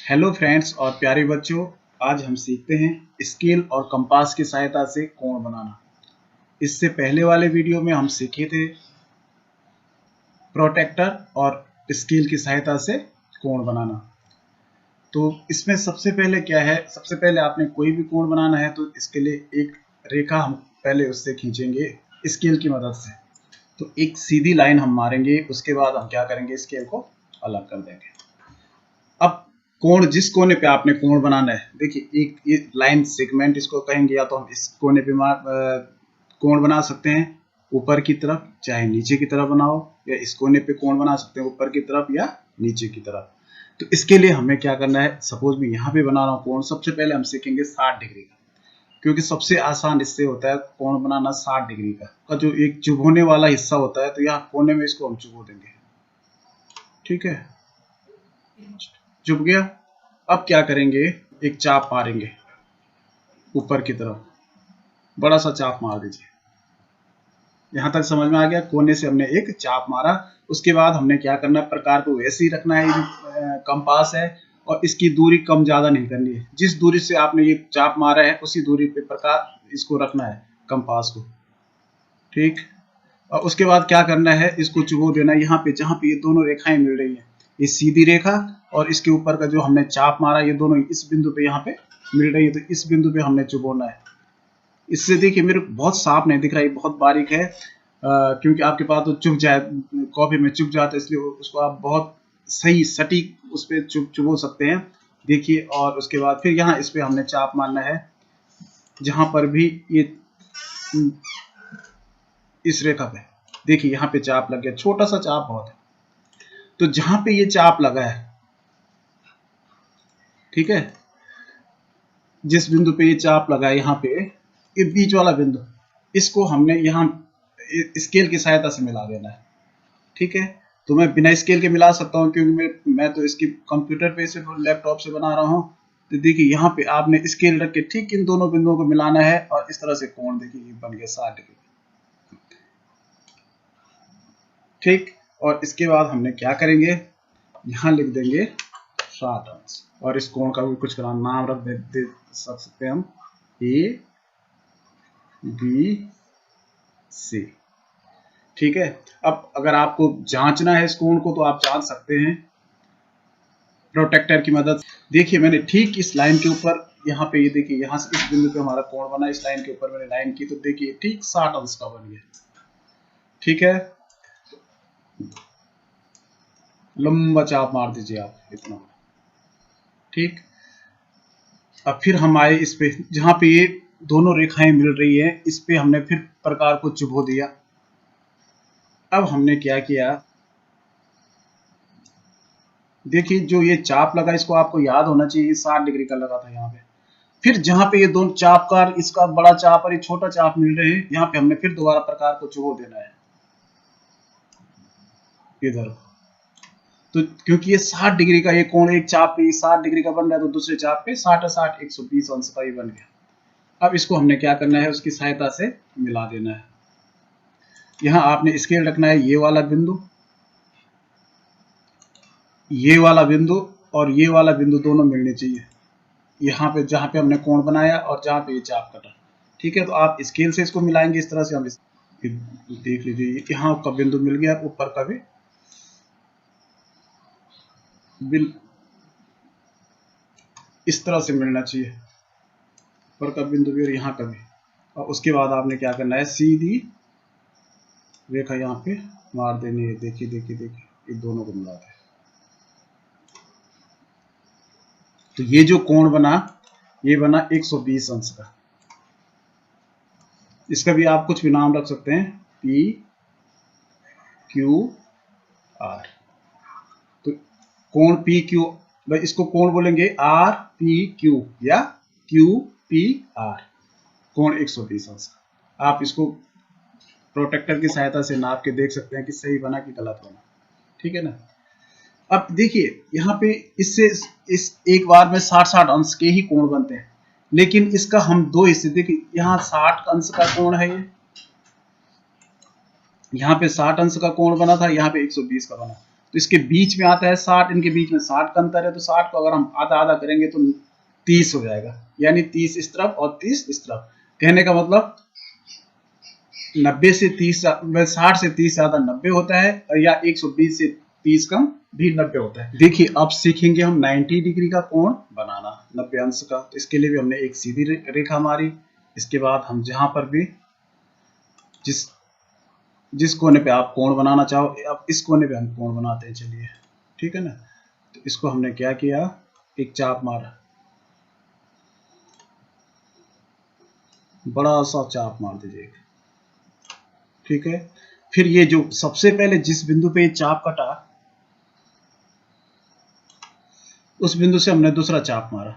Hello friends और प्यारे बच्चों, आज हम सीखते हैं स्केल और कंपास की सहायता से कोण बनाना। इससे पहले वाले वीडियो में हम सीखे थे प्रोटेक्टर और स्केल की सहायता से कोण बनाना। तो इसमें सबसे पहले क्या है, सबसे पहले आपने कोई भी कोण बनाना है तो इसके लिए एक रेखा हम पहले उससे खींचेंगे स्केल की मदद से। तो एक सीधी लाइन हम मारेंगे, उसके बाद हम क्या करेंगे, स्केल को अलग कर देंगे। अब कोण, जिस कोने पे आपने कोण बनाना है, देखिए एक ये लाइन सेगमेंट इसको कहेंगे, या तो हम इस कोने पे कोण बना सकते हैं ऊपर की तरफ, चाहे नीचे की तरफ बनाओ, या इस कोने पे कोण बना सकते हैं ऊपर की तरफ या नीचे की तरफ। तो इसके लिए हमें क्या करना है, सपोज मैं यहाँ पे बना रहा हूँ कोण, सबसे पहले हम सीखेंगे 60 डिग्री का, क्योंकि सबसे आसान इससे होता है कोण बनाना 60 डिग्री का जो एक चुभोने वाला हिस्सा होता है, तो यहाँ कोने में इसको हम चुभो देंगे। ठीक है, चुभ गया। अब क्या करेंगे, एक चाप मारेंगे ऊपर की तरफ, बड़ा सा चाप मार दीजिए। यहां तक समझ में आ गया, कोने से हमने एक चाप मारा। उसके बाद हमने क्या करना है, प्रकार को वैसे ही रखना है, कंपास है और इसकी दूरी कम ज्यादा नहीं करनी है। जिस दूरी से आपने ये चाप मारा है उसी दूरी पे प्रकार इसको रखना है, कंपास को। ठीक, और उसके बाद क्या करना है, इसको चुभो देना यहाँ पे, जहां पे ये दोनों रेखाएं मिल रही है, ये सीधी रेखा और इसके ऊपर का जो हमने चाप मारा, ये दोनों इस बिंदु पे यहाँ पे मिल रही है, तो इस बिंदु पे हमने चुभोना है। इससे देखिए मेरे बहुत साफ नहीं दिख रहा है, बहुत बारीक है, क्योंकि आपके पास तो चुभ जाए, कॉपी में चुभ जाता है, इसलिए उसको आप बहुत सही सटीक उस पर चुभो सकते हैं। देखिए, और उसके बाद फिर यहाँ इस पे हमने चाप मारना है, जहां पर भी ये इस रेखा पे देखिए यहाँ पे चाप लग गया, छोटा सा चाप बहुत है। तो जहां पे ये चाप लगा है, ठीक है, जिस बिंदु पे ये चाप लगा है, यहाँ पे ये बीच वाला बिंदु, इसको हमने यहाँ स्केल की सहायता से मिला देना है। ठीक है, तो मैं बिना स्केल के मिला सकता हूँ, क्योंकि मैं तो इसकी कंप्यूटर पे से लैपटॉप से बना रहा हूँ। तो देखिए यहाँ पे आपने स्केल रख के ठीक इन दोनों बिंदुओं को मिलाना है, और इस तरह से कोण देखिए बन गया 60 डिग्री। ठीक, और इसके बाद हमने क्या करेंगे, यहाँ लिख देंगे 60 अंश, और इस कोण का भी कुछ नाम रख दे सकते हैं हम, ए बी सी। ठीक है, अब अगर आपको जांचना है इस कोण को तो आप जांच सकते हैं प्रोटेक्टर की मदद। देखिए मैंने ठीक इस लाइन के ऊपर, यहाँ पे ये देखिए, यहाँ से इस बिंदु पे हमारा कोण बना, इस लाइन के ऊपर मैंने लाइन की, तो देखिए ठीक 60 अंश का बन गया। ठीक है, लंबा चाप मार दीजिए आप इतना। ठीक, अब फिर हम आए इस पे, जहां पे ये दोनों रेखाएं मिल रही है, इस पे हमने फिर प्रकार को चुभो दिया। अब हमने क्या किया, देखिए जो ये चाप लगा, इसको आपको याद होना चाहिए, 60 डिग्री का लगा था यहाँ पे। फिर जहां पे ये दोनों चाप का, इसका बड़ा चाप और ये छोटा चाप मिल रहे हैं, यहाँ पे हमने फिर दोबारा प्रकार को चुभो देना है इधर। तो क्योंकि ये 60 डिग्री का ये कोण एक चाप पे 60 डिग्री का बन रहा है, तो दूसरे चाप पे 60 120 अंश का ही बन गया। अब इसको हमने क्या करना है, उसकी सहायता से मिला देना है। यहाँ आपने स्केल रखना है, ये वाला बिंदु, ये वाला बिंदु और ये वाला बिंदु दोनों मिलने चाहिए, यहाँ पे जहां पे हमने कोण बनाया और जहां पे ये चाप कटा। ठीक है, तो आप स्केल से इसको मिलाएंगे, इस तरह से हम देख लीजिए, यहाँ का बिंदु मिल गया, ऊपर का भी बिल इस तरह से मिलना चाहिए, ऊपर का बिंदु भी और यहाँ का भी। और उसके बाद आपने क्या करना है, सीधी रेखा यहाँ पे मार देनी है। देखिए देखिए देखिए, ये दोनों को मिला दे, तो ये जो कोण बना, ये बना 120 अंश का। इसका भी आप कुछ भी नाम रख सकते हैं, पी क्यू आर। तो कोण पी क्यू, भाई इसको कोण बोलेंगे आर पी क्यू या क्यू पी आर, कोण 120 अंश। आप इसको प्रोटेक्टर की सहायता से नाप के देख सकते हैं कि सही बना कि गलत बना। ठीक है ना। अब देखिए यहाँ पे इससे इस एक बार में 60 अंश के ही कोण बनते हैं, लेकिन इसका हम दो हिस्से, देखिए यहाँ 60 अंश का कोण है, ये यहाँ पे 60 अंश का कोण बना था, यहाँ पे 120 का बना। तो इसके बीच में आता है 60, इनके बीच में 60 का अंतर है, तो 60 को अगर हम आधा आधा करेंगे तो 30 हो जाएगा, यानी 30 इस तरफ और 30 इस तरफ। कहने का मतलब 90 से 30, 60 से 30 ज्यादा 90 होता है, और या 120 से 30 कम भी 90 होता है। देखिए अब सीखेंगे हम 90 डिग्री का कोण बनाना, 90 अंश का। तो इसके लिए भी हमने एक सीधी रेखा मारी। इसके बाद हम जहां पर भी जिस कोने पे आप कोण बनाना चाहो, अब इस कोने पे हम कोण बनाते हैं, चलिए ठीक है ना। तो इसको हमने क्या किया, एक चाप मारा, बड़ा सा चाप मार दीजिए, ठीक है। फिर ये जो सबसे पहले जिस बिंदु पे ये चाप कटा, उस बिंदु से हमने दूसरा चाप मारा,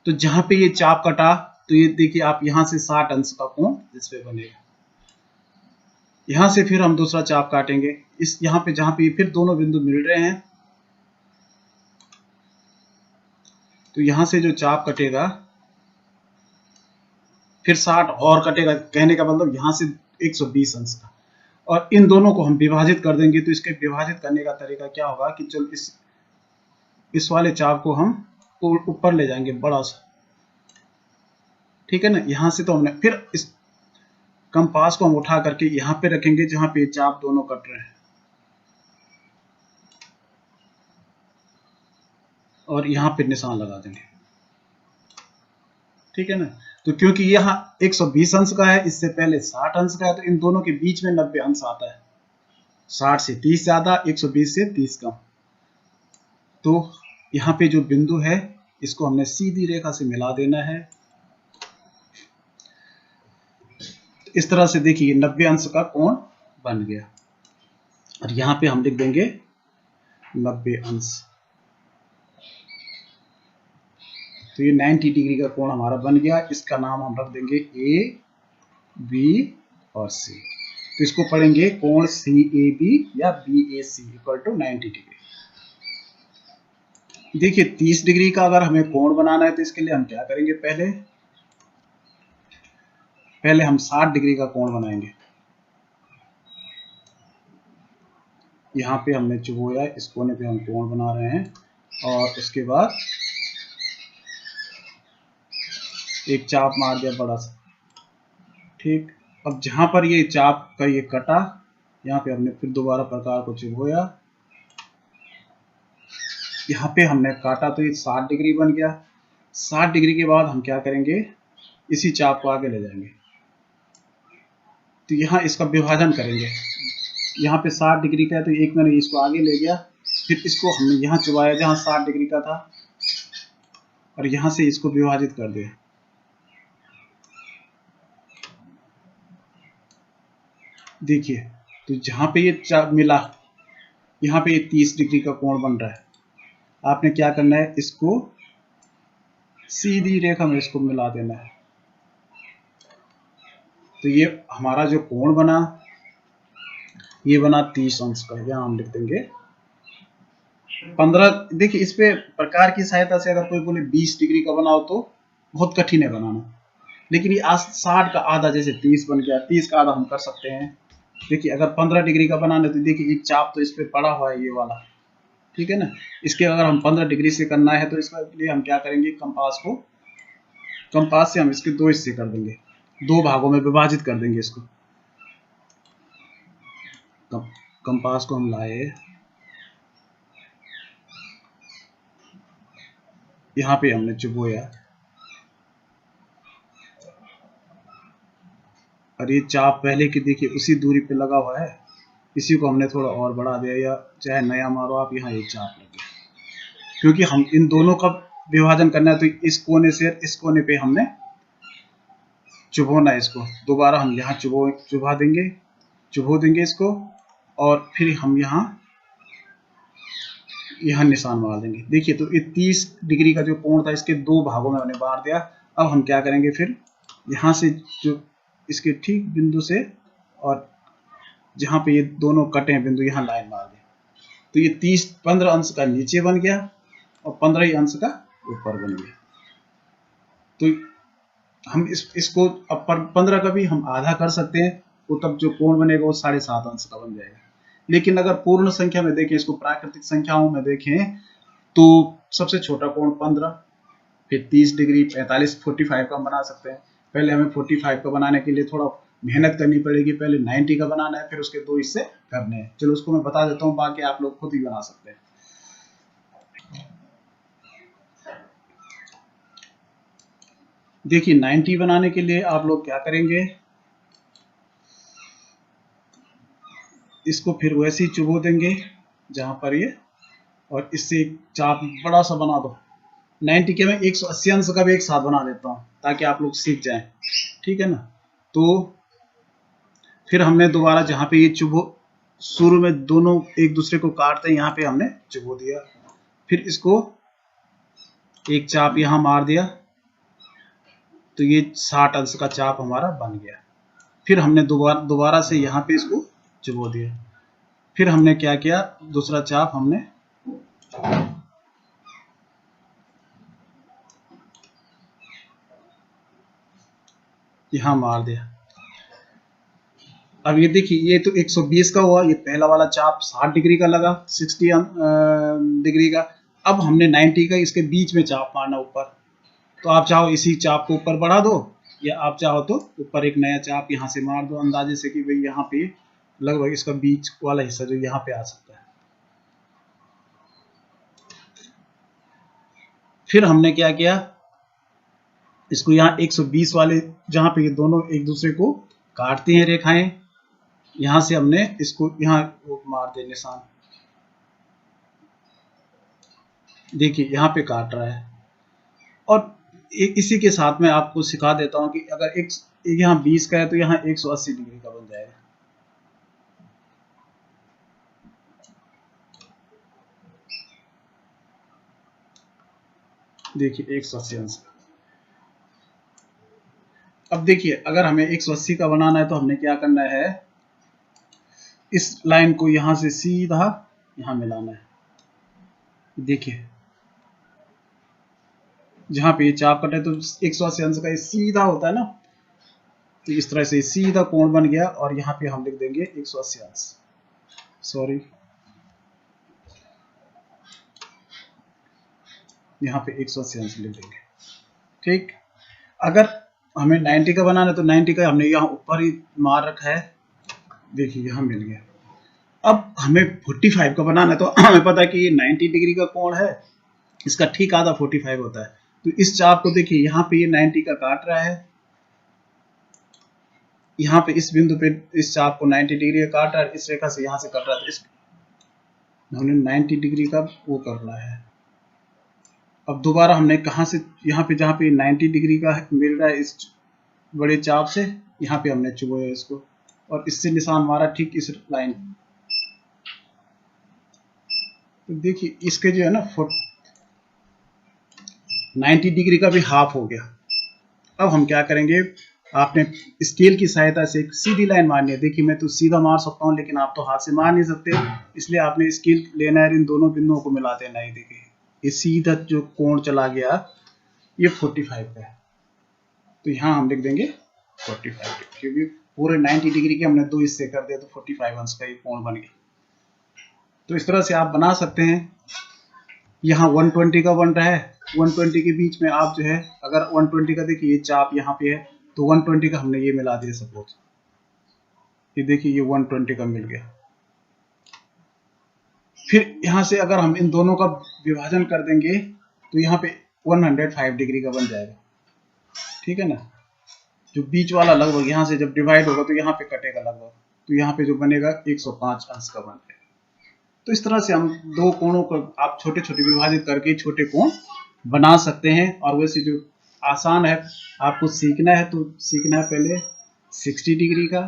तो जहां पे ये चाप कटा, तो ये देखिए आप यहां से 60 अंश का कोण इस पे बनेगा। यहां से फिर हम दूसरा चाप काटेंगे, इस यहां पे जहां पे फिर दोनों बिंदु मिल रहे हैं, तो यहां से जो चाप कटेगा फिर 60 और कटेगा। कहने का मतलब यहां से 120 अंश का, और इन दोनों को हम विभाजित कर देंगे। तो इसके विभाजित करने का तरीका क्या होगा कि चलो इस वाले चाप को हम ऊपर ले जाएंगे बड़ा सा, ठीक है ना। यहां से तो हमने फिर इस कंपास को हम उठा करके यहां पे रखेंगे जहां पे चाप दोनों कट रहे हैं, और यहां पे निशान लगा देंगे, ठीक है ना। तो क्योंकि यहाँ 120 अंश का है, इससे पहले 60 अंश का है, तो इन दोनों के बीच में 90 अंश आता है। 60 से 30 ज्यादा, 120 से 30 कम। तो यहाँ पे जो बिंदु है इसको हमने सीधी रेखा से मिला देना है। इस तरह से देखिए 90 अंश का कोण बन गया, और यहाँ पे हम लिख देंगे 90 अंश। तो ये 90 डिग्री का कोण हमारा बन गया। इसका नाम हम रख देंगे ए, बी और सी। तो इसको पढ़ेंगे कोण CAB या BAC इक्वल टू 90 डिग्री। देखिए 30 डिग्री का अगर हमें कोण बनाना है तो इसके लिए हम क्या करेंगे, पहले हम 60 डिग्री का कोण बनाएंगे। यहाँ पे हमने चुभोया, इस कोने पे हम कोण बना रहे हैं, और उसके बाद एक चाप मार दिया बड़ा सा, ठीक। अब जहां पर ये चाप का ये कटा, यहाँ पे हमने फिर दोबारा प्रकार को चुभोया, यहाँ पे हमने काटा, तो ये 60 डिग्री बन गया। 60 डिग्री के बाद हम क्या करेंगे, इसी चाप को आगे ले जाएंगे, तो यहाँ इसका विभाजन करेंगे। यहाँ पे 60 डिग्री का है, तो एक मैंने इसको आगे ले गया, फिर इसको हमने यहाँ चुभाया जहाँ 60 डिग्री का था, और यहाँ से इसको विभाजित कर दिया। देखिए तो जहां पे ये चाप मिला, यहाँ पे ये 30 डिग्री का कोण बन रहा है। आपने क्या करना है, इसको सीधी रेखा में इसको मिला देना है। तो ये हमारा जो कोण बना, ये बना 30 अंश का। यहाँ हम लिख देंगे 15। देखिए इस पे प्रकार की सहायता से अगर कोई बोले 20 डिग्री का बनाओ तो बहुत कठिन है बनाना, लेकिन ये 60 का आधा जैसे 30 बन गया, 30 का आधा हम कर सकते हैं। देखिए अगर 15 डिग्री का बनाना है तो देखिए एक चाप तो इस पे पड़ा हुआ है, ये वाला, ठीक है ना। इसके अगर हम 15 डिग्री से करना है तो इसके लिए हम क्या करेंगे, कंपास से हम इसके दो हिस्से कर देंगे, दो भागों में विभाजित कर देंगे इसको। कंपास को हम लाए, यहाँ पे हमने चुभोया, और ये चाप पहले की देखिए उसी दूरी पे लगा हुआ है, इसी को हमने थोड़ा और बढ़ा दिया, या चाहे नया मारो आप, यहाँ एक चाप लगे। क्योंकि हम इन दोनों का विभाजन करना है, तो इस कोने से इस कोने पे हमने चुभोना है इसको। दोबारा हम यहाँ चुभा देंगे इसको, और फिर हम यहाँ निशान मार देंगे। देखिए तो ये 30 डिग्री का जो कोण था इसके दो भागों में हमने बांट दिया। अब हम क्या करेंगे, फिर यहाँ से जो इसके ठीक बिंदु से, और जहां पे ये दोनों कटे हैं बिंदु, यहाँ लाइन मार दी। तो ये 15 अंश का नीचे बन गया और 15 अंश का ऊपर बन गया। तो हम इसको अब 15 का भी हम आधा कर सकते हैं, वो तब जो कोण बनेगा वो 7.5 अंश का बन जाएगा। लेकिन अगर पूर्ण संख्या में देखें, इसको प्राकृतिक संख्याओं में देखें, तो सबसे छोटा कोण 15, फिर 30 डिग्री, 45, 45 का बना सकते हैं। पहले हमें 45 का बनाने के लिए थोड़ा मेहनत करनी पड़ेगी, पहले 90 का बनाना है, फिर उसके 2 हिस्से करने हैं। चलो उसको मैं बता देता हूँ, बाकी आप लोग खुद ही बना सकते हैं। देखिए 90 बनाने के लिए आप लोग क्या करेंगे, इसको फिर वैसे ही चुबो देंगे जहां पर ये, और इससे एक चाप बड़ा सा बना दो। 90 के मैं 180 अंश का भी एक साथ बना देता हूँ ताकि आप लोग सीख जाएं, ठीक है ना। तो फिर हमने दोबारा जहां पे ये चुबो, शुरू में दोनों एक दूसरे को काटते हैं, यहाँ पे हमने चुबो दिया, फिर इसको एक चाप यहाँ मार दिया, तो ये 60 अंश का चाप हमारा बन गया। फिर हमने दोबारा से यहाँ पे इसको चुबो दिया, फिर हमने क्या किया, दूसरा चाप हमने यहाँ मार दिया। अब ये देखिए, ये तो 120 का हुआ, ये पहला वाला चाप 60 डिग्री का लगा, 60 डिग्री का। अब हमने 90 का इसके बीच में चाप मारना ऊपर, तो आप चाहो इसी चाप को ऊपर बढ़ा दो, या आप चाहो तो ऊपर एक नया चाप यहाँ से मार दो, अंदाजे से कि भाई यहाँ पे लगभग इसका बीच वाला हिस्सा जो यहाँ पे आ सकता है। फिर हमने क्या किया, इसको यहाँ 120 वाले जहां पे ये दोनों एक दूसरे को काटते हैं रेखाएं, यहां से हमने इसको यहाँ मार दे निशान। देखिए यहाँ पे काट रहा है। और इसी के साथ में आपको सिखा देता हूं कि अगर एक यहाँ 20 का है तो यहाँ 180 डिग्री का बन जाएगा। देखिए 180 अंश। अब देखिए अगर हमें 180 का बनाना है तो हमने क्या करना है, इस लाइन को यहां से सीधा यहां मिलाना है। देखिए जहां पे ये चाप कटे तो 180 अंश का ये सीधा होता है ना, तो इस तरह से सीधा कोण बन गया, और यहाँ पे हम लिख देंगे 180 अंश, सॉरी यहाँ पे 180 अंश लिख देंगे, ठीक। अगर हमें 90 का बनाना है तो 90 का हमने यहाँ ऊपर ही मार रखा है, देखिए यहाँ मिल गया। अब हमें 45 का बनाना है तो हमें पता है कि ये 90 डिग्री का कोण है, इसका ठीक आधा 45 होता है। तो इस चाप को देखिए यहाँ पे ये 90 का काट रहा है, यहाँ पे इस बिंदु पे इस चाप को 90 डिग्री का काट रहा है, इस रेखा से यहाँ से कट रहा था, इस हमने 90 डिग्री का वो करना है। अब दोबारा हमने कहाँ से, यहाँ पे जहाँ पे 90 डिग्री का मिल रहा है इस बड़े चाप से, यहाँ पे हमने चुभोया इसको, और इससे निशान मारा ठीक इस लाइन। तो देखिए इसके जो है ना 90 डिग्री का भी हाफ हो गया। अब हम क्या करेंगे, आपने स्केल की सहायता से एक सीधी लाइन मारनी है। देखिए मैं तो सीधा मार सकता हूँ, लेकिन आप तो हाथ से मार नहीं सकते, इसलिए आपने स्केल लेना है, इन दोनों बिंदुओं को मिला देना है। देखिए ये सीधा जो कोण चला गया ये 45 का है, तो यहाँ हम लिख देंगे 45, क्योंकि पूरे 90 डिग्री के हमने दो हिस्से कर दिए, तो 45 अंश का ये कोण बन गया। तो इस तरह से आप बना सकते हैं। यहाँ 120 का बन रहा है, 120 के बीच में आप जो है, अगर 120 का देखिए ये चाप यहाँ पे है, तो 120 का हमने ये मिला दिया सपोज, ये देखिए ये 120 का मिल गया। फिर यहाँ से अगर हम इन दोनों का विभाजन कर देंगे तो यहाँ पे 105 डिग्री का बन जाएगा, ठीक है ना। जो बीच वाला लगभग यहाँ से जब डिवाइड होगा तो यहाँ पे कटेगा लगभग, तो यहाँ पे जो बनेगा 105 अंश का बन जाएगा। तो इस तरह से हम दो कोणों को आप छोटे छोटे विभाजित करके छोटे कोण बना सकते हैं। और वैसे जो आसान है, आपको सीखना है तो सीखना है पहले 60 डिग्री का,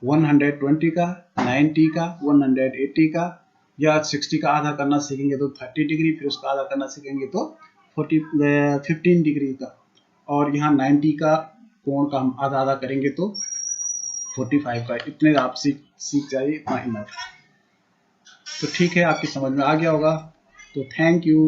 120 का, 90 का, 180 का, या 60 का आधा करना सीखेंगे तो 30 डिग्री, फिर उसका आधा करना सीखेंगे तो 15 डिग्री का, और यहाँ 90 का कोण का हम आधा आधा करेंगे तो 45 का। इतने आप सीख जाइए, इतना इनफ। तो ठीक है, आपकी समझ में आ गया होगा। तो थैंक यू।